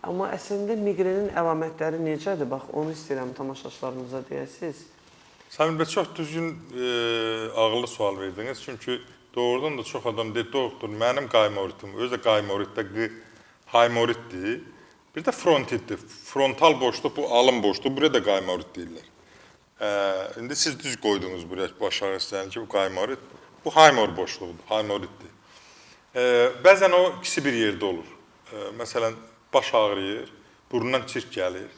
Amma əslində miqrenin əlamətləri necədir? Bax, onu istəyirəm tamaşaçılarımıza deyəsiniz. Samir bəy, çox düzgün, ağıllı sual verdiniz. Çünki doğrudan da çox adam deyir, doktor, mənim qaymoritim, özü də qaymoritdə haymoritdir. Bir də frontitdir. Frontal boşluq, bu alın boşluq, buraya da qaymorit deyirlər. İndi siz düz qoydunuz buraya baş ağrısını ki, bu qaymorit. Bu haymor boşluğudur, haymoritdir. Bəzən o ikisi bir yerdə olur. Məsələn, baş ağrıyır, burundan çirk gəlir.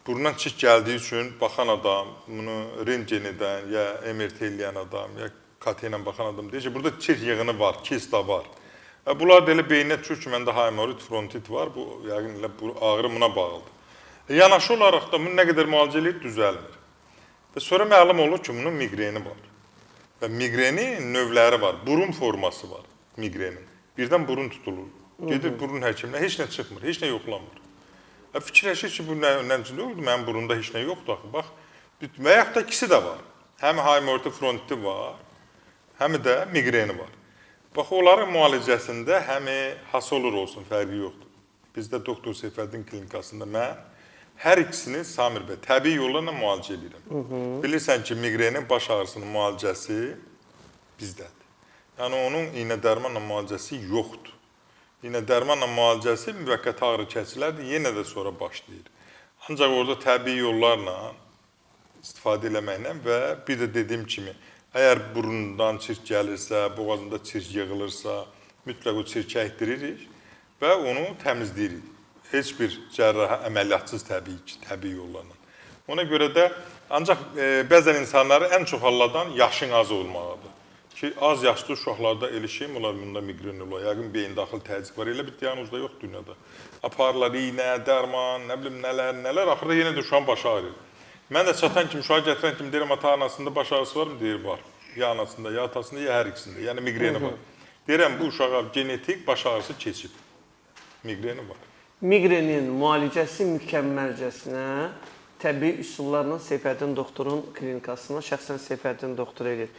Burundan çirk gəldiyi üçün baxan adam, bunu rentgenidən, ya MRT eləyən adam, ya KT ilə baxan adam deyir ki, burada çirk yığını var, kista var. Bunlar da elə beyninə düşür ki, məndə haymorit, frontit var, bu yəqin elə bu ağrı buna bağlıdır. Yanaşı olaraq da bunu nə qədər müalicə eləyir, düzəlmir. Və sonra məlum olur ki, bunun miqreni var. Və miqrenin növləri var, burun forması var miqrenin. Birdən burun tutulur, gedir burun həkiminə, heç nə çıxmır, heç nə yoxlanmır. Fikirləşir ki, bu nə üçün oldu, mənim burunda heç nə yoxdur axı, bax. Və yaxud da ikisi də var. Həm haymoritli, frontiti var, həm də miqreni var. Bax, onların müalicəsində həmi hası olur olsun, fərqi yoxdur. Bizdə Doktor Seyfəddin klinikasında mən hər ikisini Samir bəy təbii yollarla müalicə edirəm. Bilirsən ki, miqrenin baş ağrısının müalicəsi bizdədir. Yəni, onun iynə dərmanla müalicəsi yoxdur. İynə dərmanla müalicəsi müvəqqəti ağrı kəsilərdir, yenə də sonra başlayır. Ancaq orada təbii yollarla istifadə eləməklə və bir də dediyim kimi, əgər burundan çirk gəlirsə, boğazında çirk yığılırsa, mütləq o çirki əkdiririk və onu təmizləyirik. Heç bir cərrah əməliyyatsız təbii yollarla. Ona görə də ancaq bəzən insanları ən çox halladan yaşın az olmağıdır. Ki, az yaşlı uşaqlarda elə şeyim olar, bunda miqren olar, yəqin beyin daxil təzyiq var, elə bir diagnoz da yox dünyada. Aparlar, iynə, dərman, nə bilim nələr, axırda yenə də uşağın başı ağrıyır. Mən də çatan kimi, uşağı gətirən kimi deyirəm, ata-anasında baş ağrısı var mı? Deyir, var. Ya anasında, ya atasında, ya hər ikisində. Yəni, miqreni var. Deyirəm, bu uşağa genetik baş ağrısı keçib. Miqreni var. Miqrenin müalicəsi mükəmməlcəsinə təbii üsullarla Seyfəddin doktorun klinikasına şəxsən Seyfəddin doktor edir.